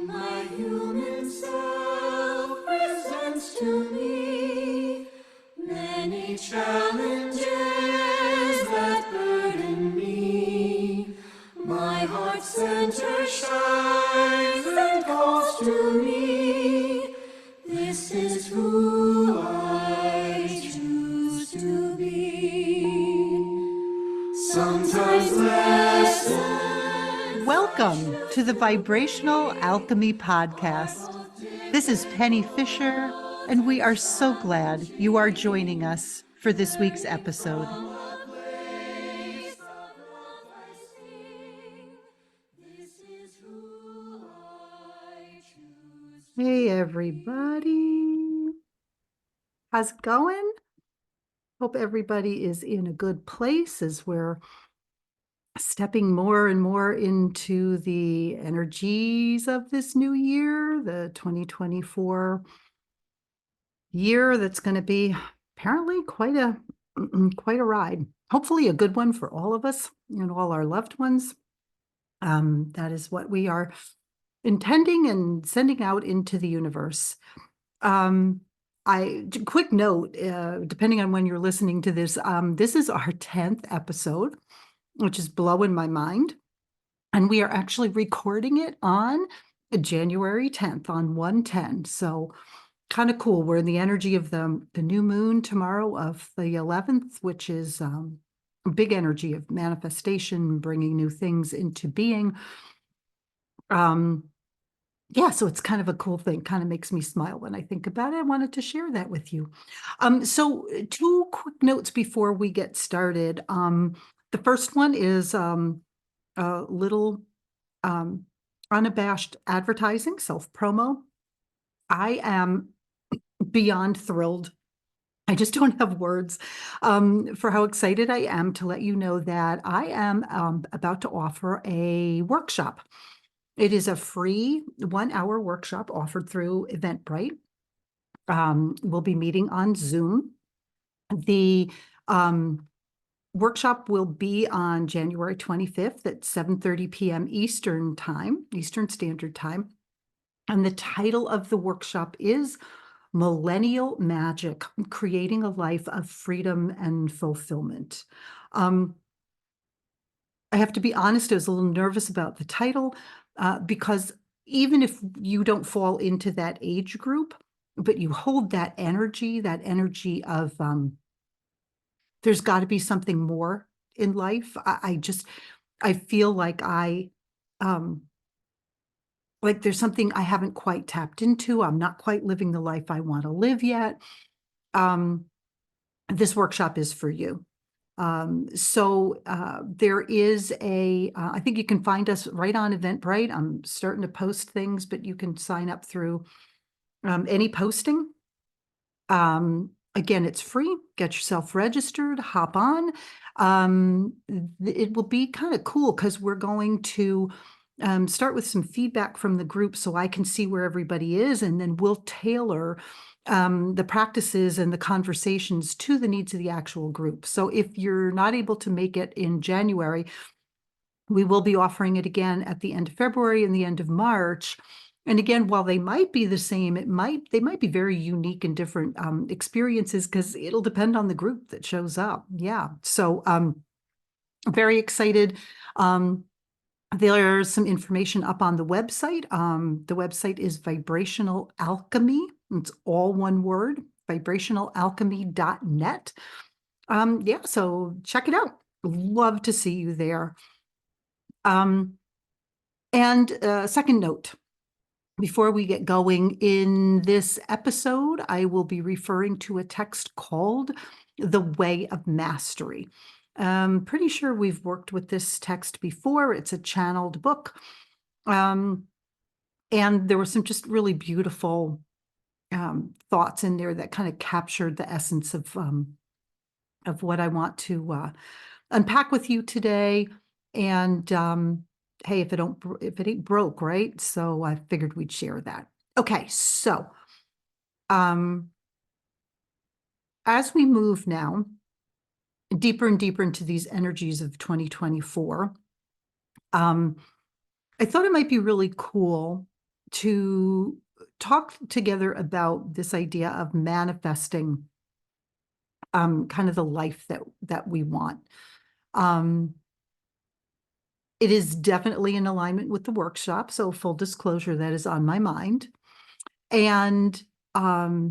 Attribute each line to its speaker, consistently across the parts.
Speaker 1: My human self presents to me many challenges that burden me. My heart center shines and calls to me. This is who I choose to be. Sometimes lessons.
Speaker 2: Welcome to the Vibrational Alchemy Podcast. This is Penny Fisher, and we are so glad you are joining us for this week's episode. Hey, everybody. How's it going? Hope everybody is in a good place as we're stepping more and more into the energies of this new year, the 2024 year that's going to be apparently quite a ride. Hopefully a good one for all of us and all our loved ones. That is what we are intending and sending out into the universe. Quick note, depending on when you're listening to this, this is our 10th episode, which is blowing my mind. And we are actually recording it on January 10th, on 1/10. So kind of cool. We're in the energy of the new moon tomorrow of the 11th, which is a big energy of manifestation, bringing new things into being. Yeah, so it's kind of a cool thing, kind of makes me smile when I think about it. I wanted to share that with you. So two quick notes before we get started. The first one is a little unabashed advertising, self-promo. I am beyond thrilled. I just don't have words for how excited I am to let you know that I am about to offer a workshop. It is a free 1-hour workshop offered through Eventbrite. We'll be meeting on Zoom. The workshop will be on January 25th at 7:30 p.m. Eastern Standard Time. And the title of the workshop is Millennial Magic, Creating a Life of Freedom and Fulfillment. I have to be honest, I was a little nervous about the title because even if you don't fall into that age group, but you hold that energy of there's got to be something more in life. I feel like like there's something I haven't quite tapped into. I'm not quite living the life I want to live yet. This workshop is for you. So there is I think you can find us right on Eventbrite. I'm starting to post things, but you can sign up through any posting. Again, it's free. Get yourself registered, hop on. It will be kind of cool because we're going to start with some feedback from the group so I can see where everybody is, and then we'll tailor the practices and the conversations to the needs of the actual group. So if you're not able to make it in January, we will be offering it again at the end of February and the end of March. And again, while they might be the same, they might be very unique and different experiences because it'll depend on the group that shows up. Yeah. So very excited. There's some information up on the website. The website is Vibrational Alchemy. It's all one word, vibrationalalchemy.net. Yeah, so check it out. Love to see you there. And second note, before we get going, in this episode, I will be referring to a text called The Way of Mastery. I'm pretty sure we've worked with this text before. It's a channeled book. And there were some just really beautiful thoughts in there that kind of captured the essence of what I want to unpack with you today. And hey, if it ain't broke, right? So I figured we'd share that. Okay, so as we move now deeper and deeper into these energies of 2024, I thought it might be really cool to talk together about this idea of manifesting kind of the life that we want. Um, it is definitely in alignment with the workshop, so full disclosure, that is on my mind. And I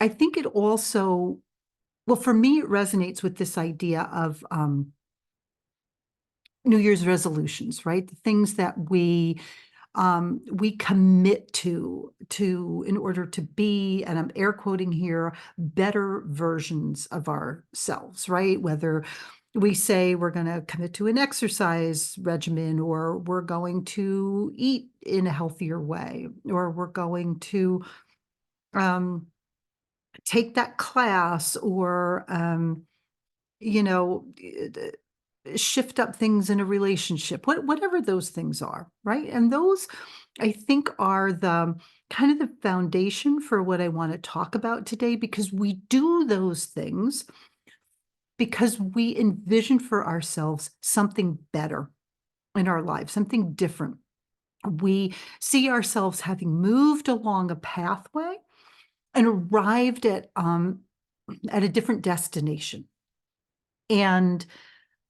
Speaker 2: think it also, well, for me, it resonates with this idea of New Year's resolutions, right? The things that we commit to in order to be, and I'm air quoting here, better versions of ourselves, right? Whether we say we're going to commit to an exercise regimen, or we're going to eat in a healthier way, or we're going to um, take that class, or you know, shift up things in a relationship, whatever those things are, right? And those, I think, are the kind of the foundation for what I want to talk about today, because we do those things because we envision for ourselves something better in our lives, something different. We see ourselves having moved along a pathway and arrived at a different destination. And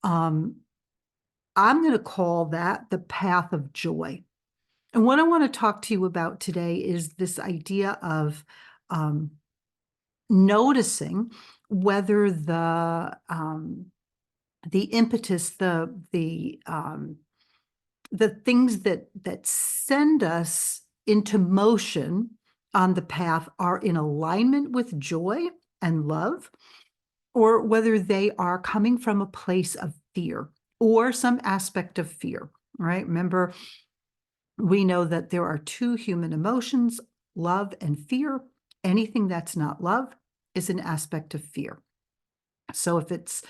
Speaker 2: um, I'm going to call that the path of joy. And what I want to talk to you about today is this idea of um, noticing whether the impetus, the things that send us into motion on the path are in alignment with joy and love, or whether they are coming from a place of fear or some aspect of fear, right? Remember, we know that there are two human emotions, love and fear. Anything that's not love is an aspect of fear. So if it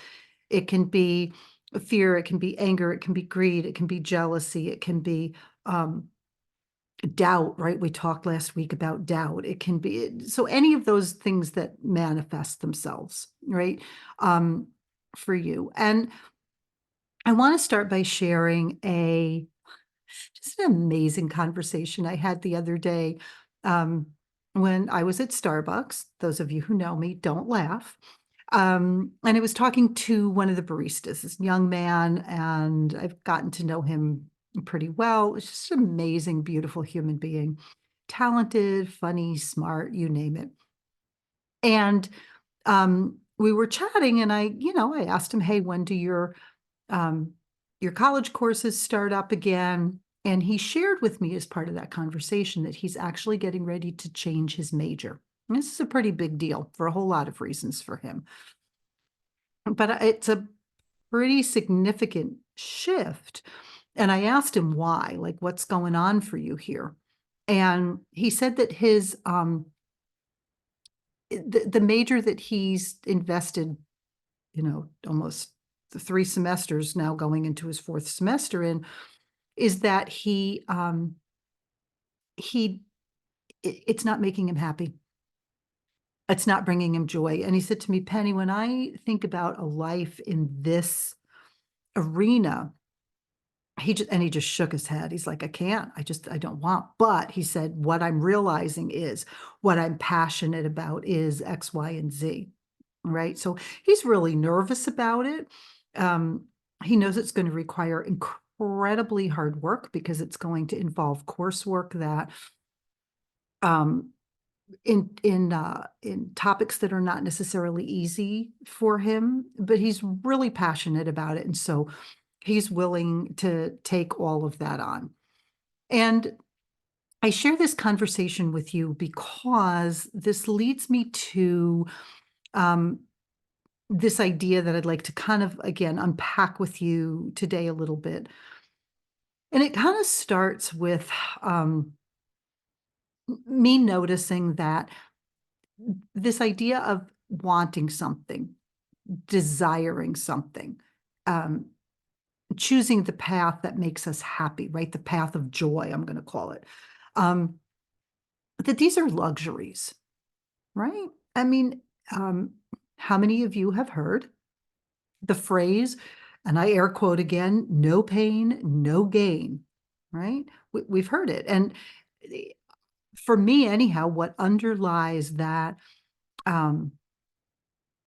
Speaker 2: can be fear, it can be anger, it can be greed, it can be jealousy, it can be doubt, right? We talked last week about doubt. It can be, so any of those things that manifest themselves, right? For you. And I want to start by sharing just an amazing conversation I had the other day when I was at Starbucks. Those of you who know me, don't laugh. And I was talking to one of the baristas, this young man, and I've gotten to know him pretty well. It's just an amazing, beautiful human being, talented, funny, smart, you name it. And we were chatting, and I asked him, "Hey, when do your college courses start up again?" And he shared with me as part of that conversation that he's actually getting ready to change his major. And this is a pretty big deal for a whole lot of reasons for him. But it's a pretty significant shift. And I asked him why, like, what's going on for you here? And he said that the major that he's invested, almost the 3 semesters, now going into his 4th semester in, is that it's not making him happy. It's not bringing him joy. And he said to me, "Penny, when I think about a life in this arena," he just shook his head. He's like, "I can't. I don't want." But he said, "What I'm realizing is what I'm passionate about is X, Y, and Z." Right. So he's really nervous about it. Um, he knows it's going to require incredibly hard work because it's going to involve coursework that um, in topics that are not necessarily easy for him, but he's really passionate about it, and so he's willing to take all of that on. And I share this conversation with you because this leads me to um, this idea that I'd like to kind of, again, unpack with you today a little bit. And it kind of starts with me noticing that this idea of wanting something, desiring something, um, choosing the path that makes us happy, right? The path of joy, I'm going to call it. That these are luxuries, right? I mean, how many of you have heard the phrase, and I air quote again, "no pain, no gain"? right? We've heard it. And for me, anyhow, what underlies um,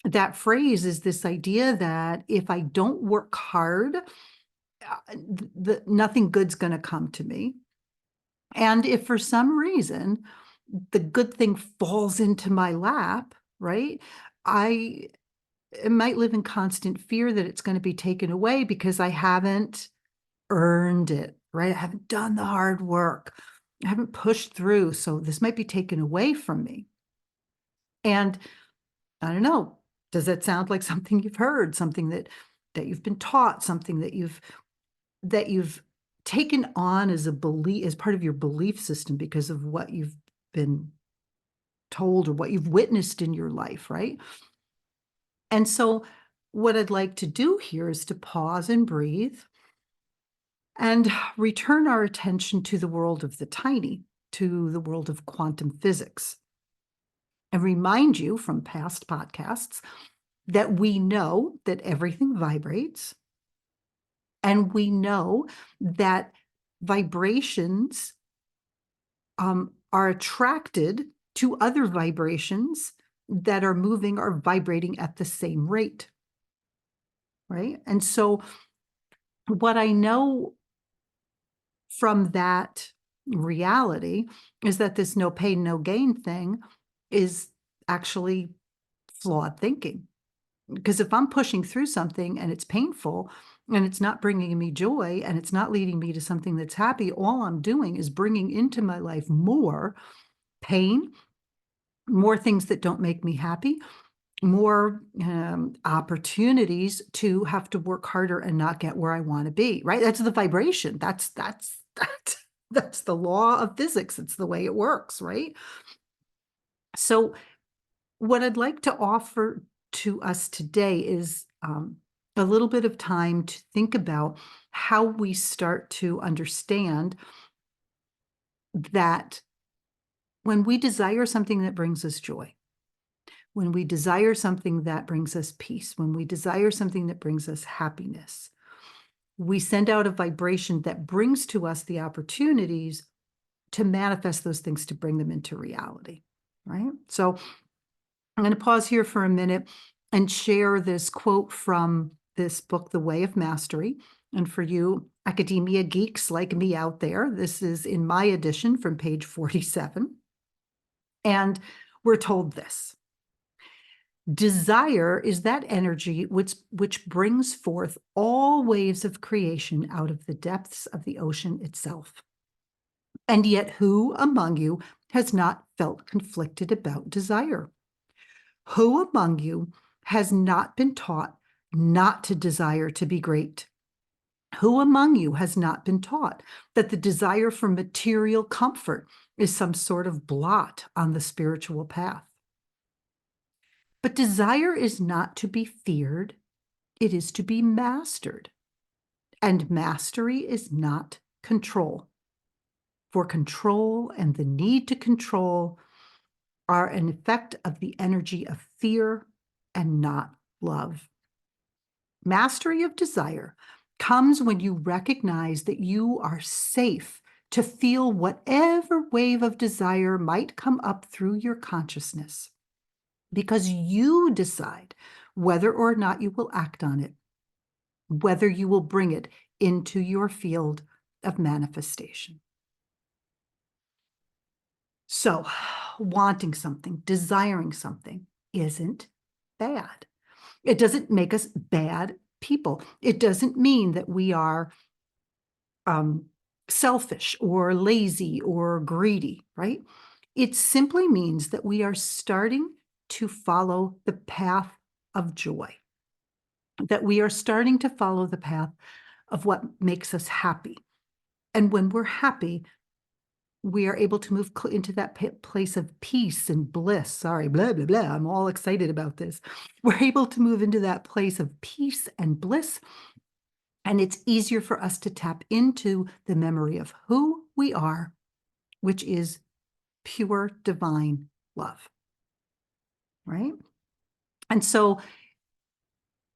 Speaker 2: that phrase is this idea that if I don't work hard, nothing good's going to come to me. And if for some reason the good thing falls into my lap, right? I might live in constant fear that it's going to be taken away because I haven't earned it, right? I haven't done the hard work. I haven't pushed through. So this might be taken away from me. And I don't know, does that sound like something you've heard, something that you've been taught, something that you've taken on as a belief, as part of your belief system because of what you've been told or what you've witnessed in your life, right? And so what I'd like to do here is to pause and breathe and return our attention to the world of the tiny, to the world of quantum physics, and remind you from past podcasts that we know that everything vibrates, and we know that vibrations are attracted to other vibrations that are moving or vibrating at the same rate, right? And so what I know from that reality is that this no pain, no gain thing is actually flawed thinking. Because if I'm pushing through something and it's painful and it's not bringing me joy and it's not leading me to something that's happy, all I'm doing is bringing into my life more pain, more things that don't make me happy, more opportunities to have to work harder and not get where I want to be, right? That's the vibration. That's the law of physics. It's the way it works, right? So what I'd like to offer to us today is a little bit of time to think about how we start to understand that when we desire something that brings us joy, when we desire something that brings us peace, when we desire something that brings us happiness, we send out a vibration that brings to us the opportunities to manifest those things, to bring them into reality, right? So I'm going to pause here for a minute and share this quote from this book, The Way of Mastery. And for you academia geeks like me out there, this is in my edition from page 47. And we're told this: desire is that energy which brings forth all waves of creation out of the depths of the ocean itself. And yet, who among you has not felt conflicted about desire? Who among you has not been taught not to desire to be great? Who among you has not been taught that the desire for material comfort is some sort of blot on the spiritual path? But desire is not to be feared, it is to be mastered. And mastery is not control. For control and the need to control are an effect of the energy of fear and not love. Mastery of desire comes when you recognize that you are safe to feel whatever wave of desire might come up through your consciousness, because you decide whether or not you will act on it, whether you will bring it into your field of manifestation. So, wanting something, desiring something isn't bad. It doesn't make us bad people. It doesn't mean that we are selfish or lazy or greedy, right? It simply means that we are starting to follow the path of joy, that we are starting to follow the path of what makes us happy. And when we're happy, we are able to move into that place of peace and bliss. Sorry, blah, blah, blah. I'm all excited about this. We're able to move into that place of peace and bliss. And it's easier for us to tap into the memory of who we are, which is pure divine love, right? And so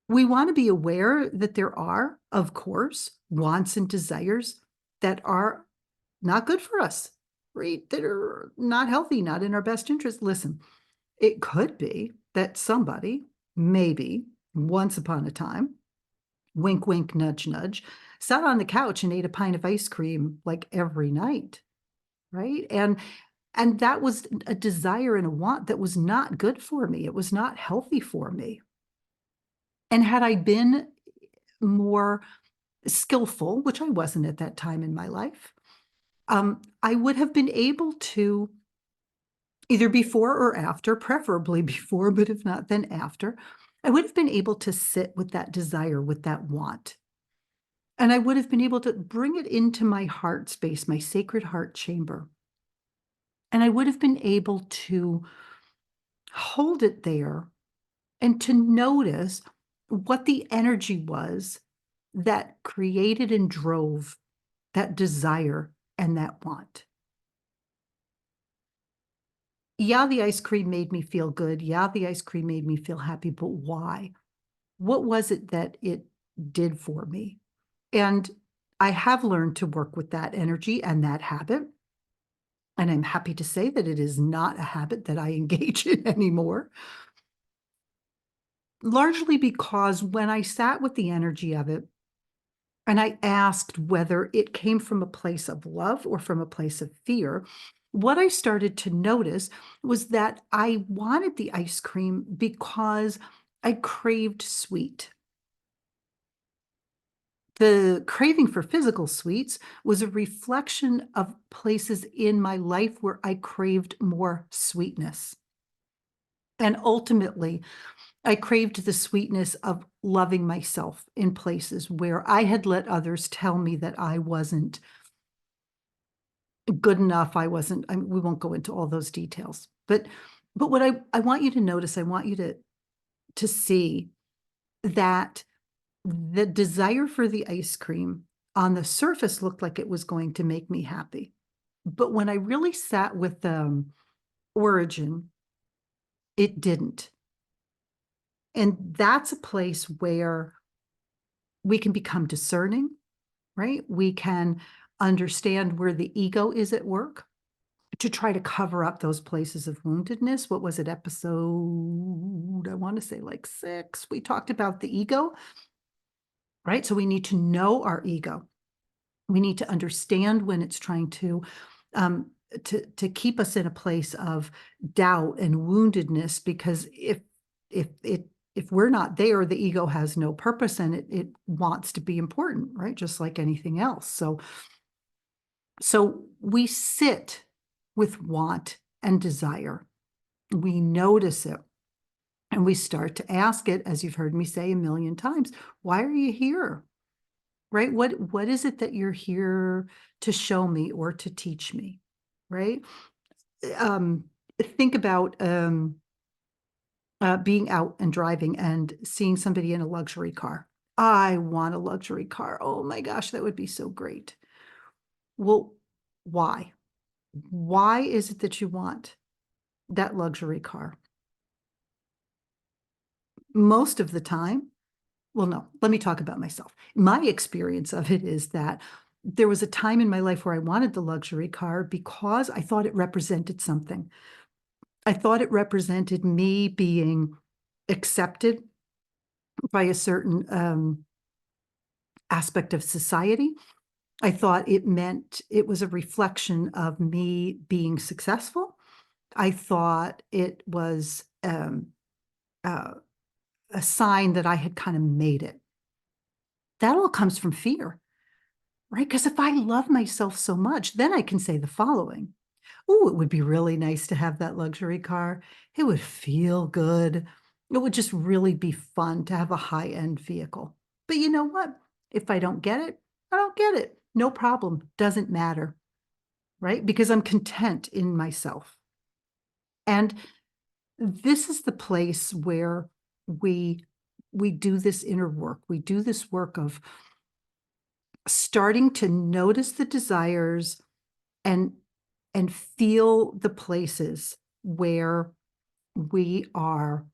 Speaker 2: we want to be aware that there are, of course, wants and desires that are not good for us, right? That are not healthy, not in our best interest. Listen, it could be that somebody, maybe once upon a time, wink, wink, nudge, nudge, sat on the couch and ate a pint of ice cream like every night, right? And that was a desire and a want that was not good for me. It was not healthy for me. And had I been more skillful, which I wasn't at that time in my life, I would have been able to either before or after, preferably before, but if not, then after, I would have been able to sit with that desire, with that want. And I would have been able to bring it into my heart space, my sacred heart chamber. And I would have been able to hold it there and to notice what the energy was that created and drove that desire and that want. Yeah, the ice cream made me feel good. Yeah, the ice cream made me feel happy, but why? What was it that it did for me? And I have learned to work with that energy and that habit. And I'm happy to say that it is not a habit that I engage in anymore. Largely because when I sat with the energy of it and I asked whether it came from a place of love or from a place of fear, what I started to notice was that I wanted the ice cream because I craved sweet. The craving for physical sweets was a reflection of places in my life where I craved more sweetness. And ultimately, I craved the sweetness of loving myself in places where I had let others tell me that I wasn't good enough. We won't go into all those details. But what I want you to notice, I want you to see that the desire for the ice cream on the surface looked like it was going to make me happy. But when I really sat with the origin, it didn't. And that's a place where we can become discerning, right? We can understand where the ego is at work to try to cover up those places of woundedness. What was it, episode, I want to say like 6, we talked about the ego, right? So we need to know our ego. We need to understand when it's trying um, to keep us in a place of doubt and woundedness, because if we're not there, the ego has no purpose and it wants to be important, right? Just like anything else. So we sit with want and desire. We notice it and we start to ask it, as you've heard me say a million times, why are you here? Right? What is it that you're here to show me or to teach me? Right? Um, think about being out and driving and seeing somebody in a luxury car. I want a luxury car. Oh my gosh, that would be so great. Well, why? Why is it that you want that luxury car? Most of the time, well, no, let me talk about myself. My experience of it is that there was a time in my life where I wanted the luxury car because I thought it represented something. I thought it represented me being accepted by a certain aspect of society. I thought it meant it was a reflection of me being successful. I thought it was uh, a sign that I had kind of made it. That all comes from fear, right? Because if I love myself so much, then I can say the following. Oh, it would be really nice to have that luxury car. It would feel good. It would just really be fun to have a high-end vehicle. But you know what? If I don't get it, I don't get it. No problem. Doesn't matter, right? Because I'm content in myself. And this is the place where we we do this inner work. We do this work of starting to notice the desires and and feel the places where we are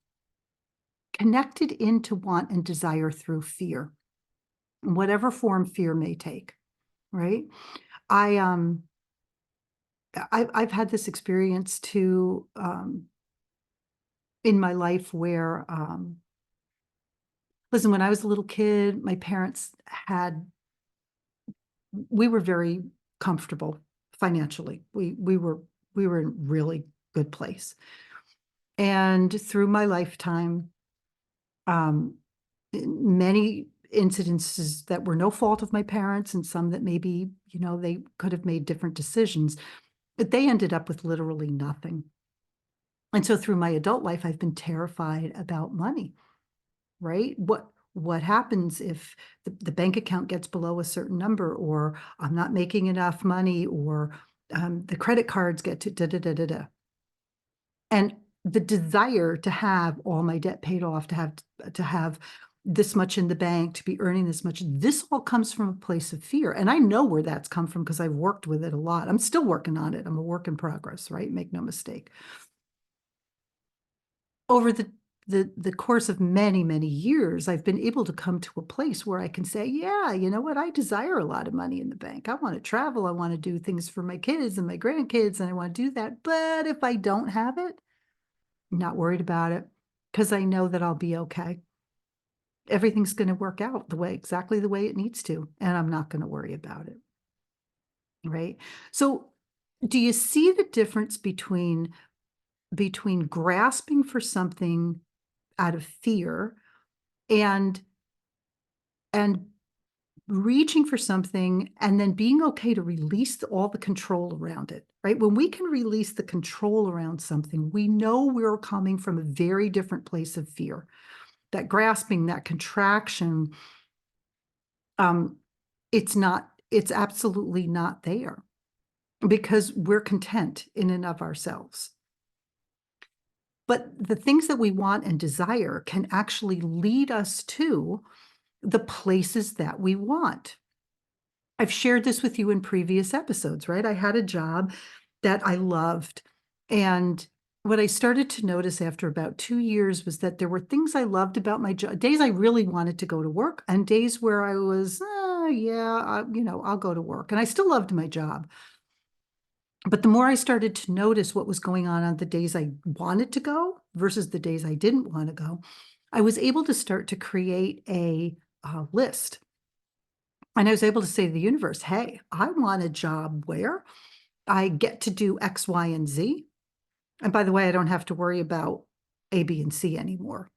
Speaker 2: connected into want and desire through fear, whatever form fear may take. right? I, I've had this experience too, in my life where, listen, when I was a little kid, my parents had we were very comfortable financially. We were in a really good place. And through my lifetime, um, many incidences that were no fault of my parents and some that maybe, they could have made different decisions, but they ended up with literally nothing. And so through my adult life, I've been terrified about money, right? What happens if the bank account gets below a certain number, or I'm not making enough money, or the credit cards get to da da da da da. And the desire to have all my debt paid off, to have this much in the bank, to be earning this much, this all comes from a place of fear. And I know where that's come from because I've worked with it a lot. I'm still working on it. I'm a work in progress, right? Make no mistake. Over the course of many, many years, I've been able to come to a place where I can say, yeah, you know what? I desire a lot of money in the bank. I want to travel. I want to do things for my kids and my grandkids, and I want to do that. But if I don't have it, I'm not worried about it because I know that I'll be okay. Everything's going to work out exactly the way it needs to, and I'm not going to worry about it. Right? So, do you see the difference between grasping for something out of fear and and reaching for something and then being okay to release all the control around it, right? When we can release the control around something, we know we're coming from a very different place of fear. That grasping, that contraction, um, it's absolutely not there because we're content in and of ourselves. But the things that we want and desire can actually lead us to the places that we want. I've shared this with you in previous episodes, right? I had a job that I loved. And what I started to notice after about 2 years was that there were things I loved about my job, days I really wanted to go to work, and days where I was, yeah, I'll go to work. And I still loved my job. But the more I started to notice what was going on the days I wanted to go versus the days I didn't want to go, I was able to start to create a list. And I was able to say to the universe, hey, I want a job where I get to do X, Y, and Z. And by the way, I don't have to worry about A, B, and C anymore.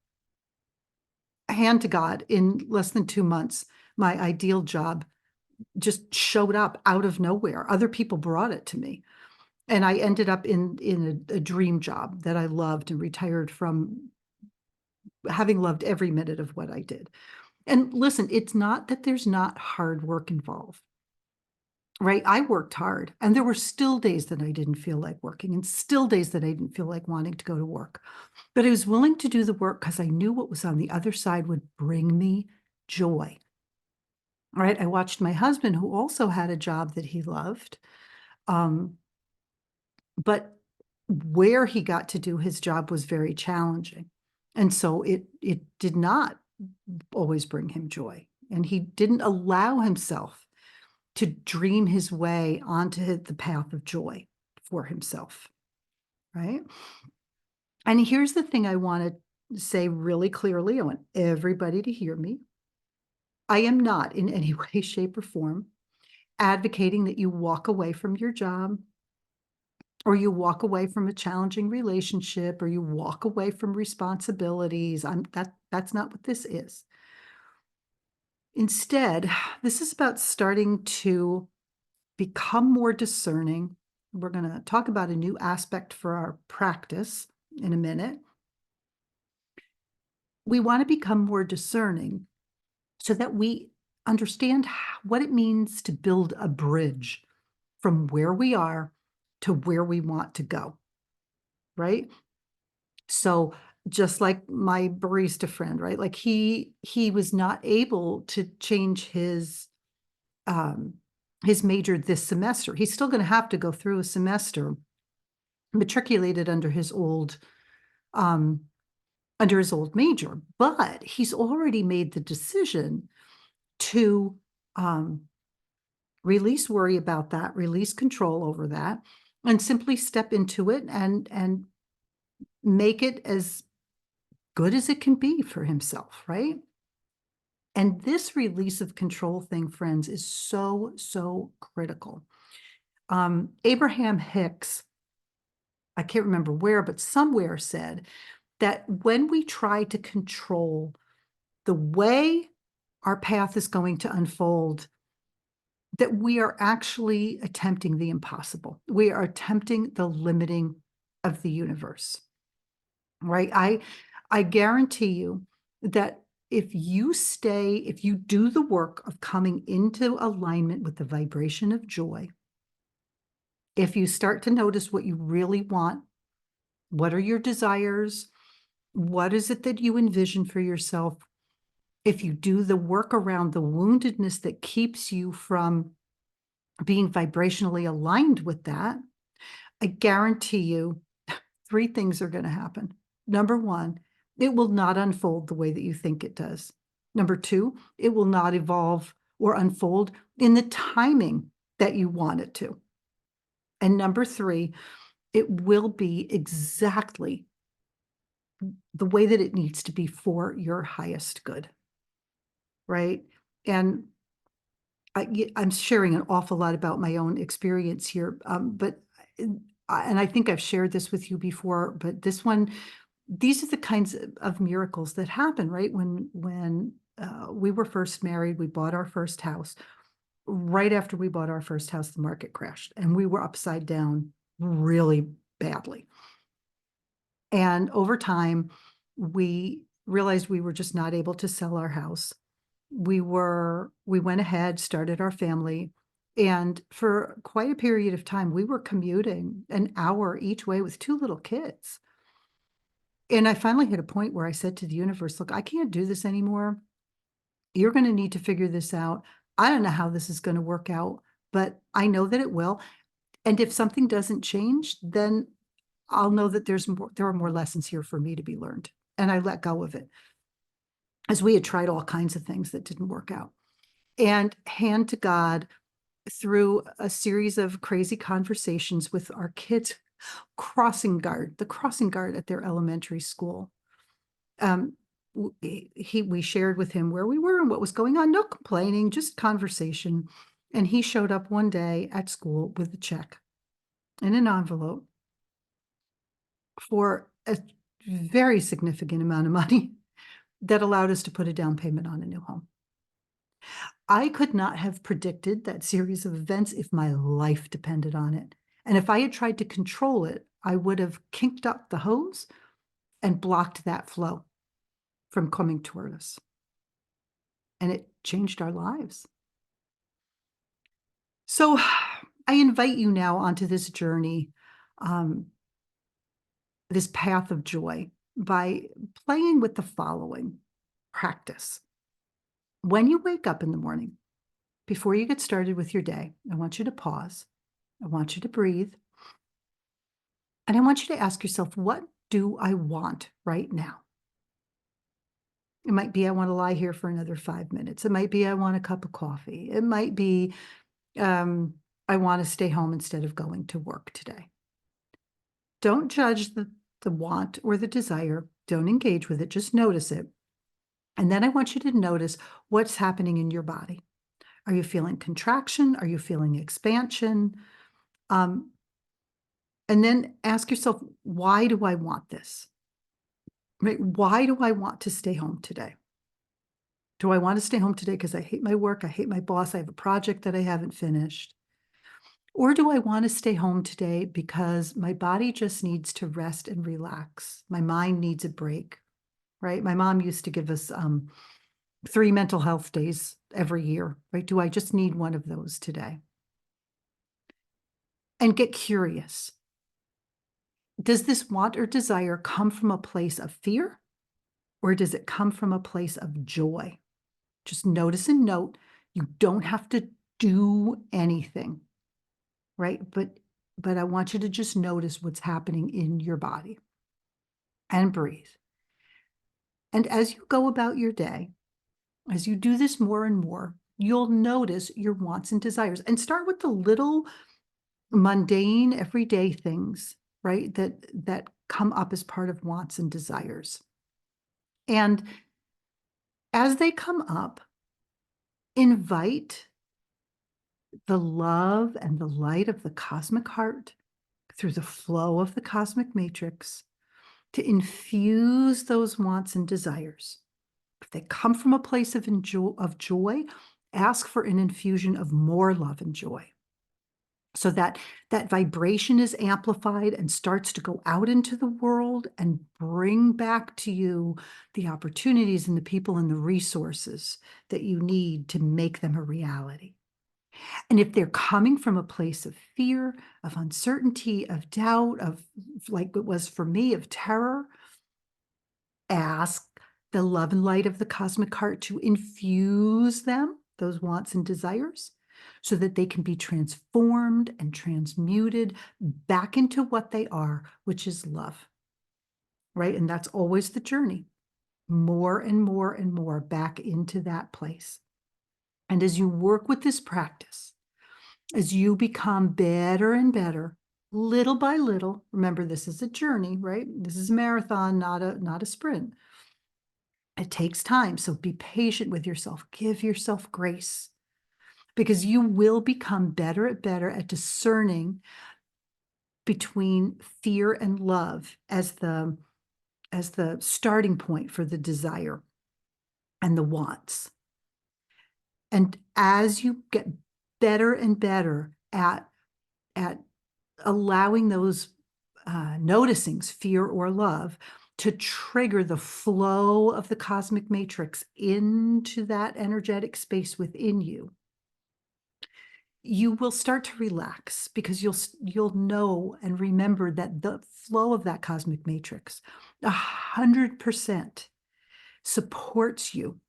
Speaker 2: Hand to God, in less than 2 months, my ideal job just showed up out of nowhere. Other people brought it to me. And I ended up in a dream job that I loved and retired from, having loved every minute of what I did. And listen, it's not that there's not hard work involved. Right? I worked hard, and there were still days that I didn't feel like working and still days that I didn't feel like wanting to go to work. But I was willing to do the work because I knew what was on the other side would bring me joy. Right? I watched my husband, who also had a job that he loved, um, but where he got to do his job was very challenging. And so it did not always bring him joy. And he didn't allow himself to dream his way onto the path of joy for himself, right? And here's the thing I want to say really clearly. I want everybody to hear me. I am not in any way, shape, or form advocating that you walk away from your job, or you walk away from a challenging relationship, or you walk away from responsibilities. That's not what this is. Instead, this is about starting to become more discerning. We're going to talk about a new aspect for our practice in a minute. We want to become more discerning so that we understand what it means to build a bridge from where we are to where we want to go, right? So just like my barista friend, right? Like he was not able to change um his major this semester. He's still going to have to go through a semester matriculated um under his old major, but he's already made the decision to um Release worry about that, release control over that, and simply step into it and make it as good as it can be for himself, right? And this release of control thing, friends, is so, so critical. Abraham Hicks, I can't remember where, but somewhere said that when we try to control the way our path is going to unfold, that we are actually attempting the impossible. We are attempting the limiting of the universe, right? I guarantee you that if you do the work of coming into alignment with the vibration of joy, if you start to notice what you really want, what are your desires, what is it that you envision for yourself, if you do the work around the woundedness that keeps you from being vibrationally aligned with that, I guarantee you 3 things are going to happen. Number 1, it will not unfold the way that you think it does. Number 2, it will not evolve or unfold in the timing that you want it to. And number 3, it will be exactly the way that it needs to be for your highest good, right? And I'm sharing an awful lot about my own experience here, but and I think I've shared this with you before, but these are the kinds of miracles that happen, right? When we were first married, we bought our first house. Right after we bought our first house, the market crashed, and we were upside down really badly. And over time, we realized we were just not able to sell our house. We went ahead, started our family, and for quite a period of time, we were commuting an hour each way with 2 little kids. And I finally hit a point where I said to the universe, "Look, I can't do this anymore. You're gonna need to figure this out. I don't know how this is gonna work out, but I know that it will. And if something doesn't change, then I'll know that there are more lessons here for me to be learned." And I let go of it, as we had tried all kinds of things that didn't work out. And hand to God, through a series of crazy conversations with our kids, the crossing guard at their elementary school. We shared with him where we were and what was going on, no complaining, just conversation. And he showed up one day at school with a check in an envelope for a very significant amount of money that allowed us to put a down payment on a new home. I could not have predicted that series of events if my life depended on it. And if I had tried to control it, I would have kinked up the hose and blocked that flow from coming toward us. And it changed our lives. So I invite you now onto this journey, this path of joy, by playing with the following practice. When you wake up in the morning, before you get started with your day, I want you to pause. I want you to breathe. And I want you to ask yourself, what do I want right now? It might be, I want to lie here for another 5 minutes. It might be, I want a cup of coffee. It might be, I want to stay home instead of going to work today. Don't judge the want or the desire. Don't engage with it. Just notice it. And then I want you to notice what's happening in your body. Are you feeling contraction? Are you feeling expansion? And then ask yourself, why do I want this? Right? Why do I want to stay home today? Do I want to stay home today because I hate my work? I hate my boss. I have a project that I haven't finished. Or do I want to stay home today because my body just needs to rest and relax? My mind needs a break, right? My mom used to give us 3 mental health days every year, right? Do I just need one of those today? And get curious. Does this want or desire come from a place of fear, or does it come from a place of joy? Just notice and note. You don't have to do anything, right? But I want you to just notice what's happening in your body and breathe. And as you go about your day, as you do this more and more, you'll notice your wants and desires, and start with the little mundane everyday things, right? That come up as part of wants and desires. And as they come up, invite the love and the light of the cosmic heart through the flow of the cosmic matrix to infuse those wants and desires. If they come from a place of joy, ask for an infusion of more love and joy, so that that vibration is amplified and starts to go out into the world and bring back to you the opportunities and the people and the resources that you need to make them a reality. And if they're coming from a place of fear, of uncertainty, of doubt, of, like it was for me, of terror, ask the love and light of the cosmic heart to infuse them, those wants and desires, so that they can be transformed and transmuted back into what they are, which is love, right? And that's always the journey, more and more and more back into that place. And as you work with this practice, as you become better and better, little by little, remember this is a journey, right? This is a marathon, not a sprint. It takes time, so be patient with yourself. Give yourself grace, because you will become better at discerning between fear and love as the starting point for the desire and the wants. And as you get better and better at allowing those noticings, fear or love, to trigger the flow of the cosmic matrix into that energetic space within you, you will start to relax, because you'll know and remember that the flow of that cosmic matrix 100% supports you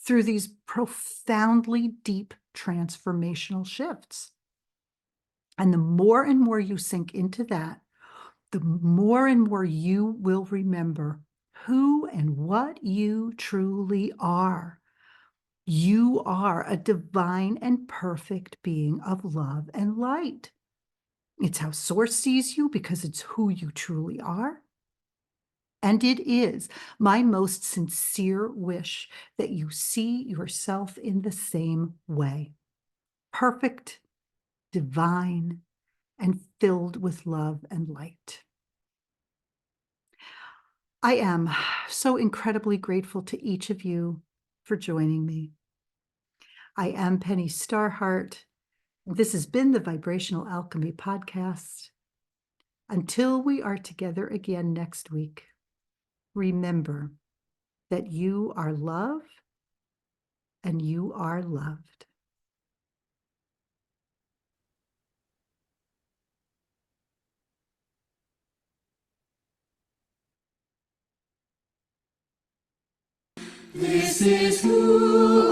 Speaker 2: through these profoundly deep transformational shifts. And the more and more you sink into that, the more and more you will remember who and what you truly are. You are a divine and perfect being of love and light. It's how Source sees you, because it's who you truly are. And it is my most sincere wish that you see yourself in the same way. Perfect, divine, and filled with love and light. I am so incredibly grateful to each of you for joining me. I am Penny Starhart. This has been the Vibrational Alchemy Podcast. Until we are together again next week, remember that you are love and you are loved.
Speaker 1: This is who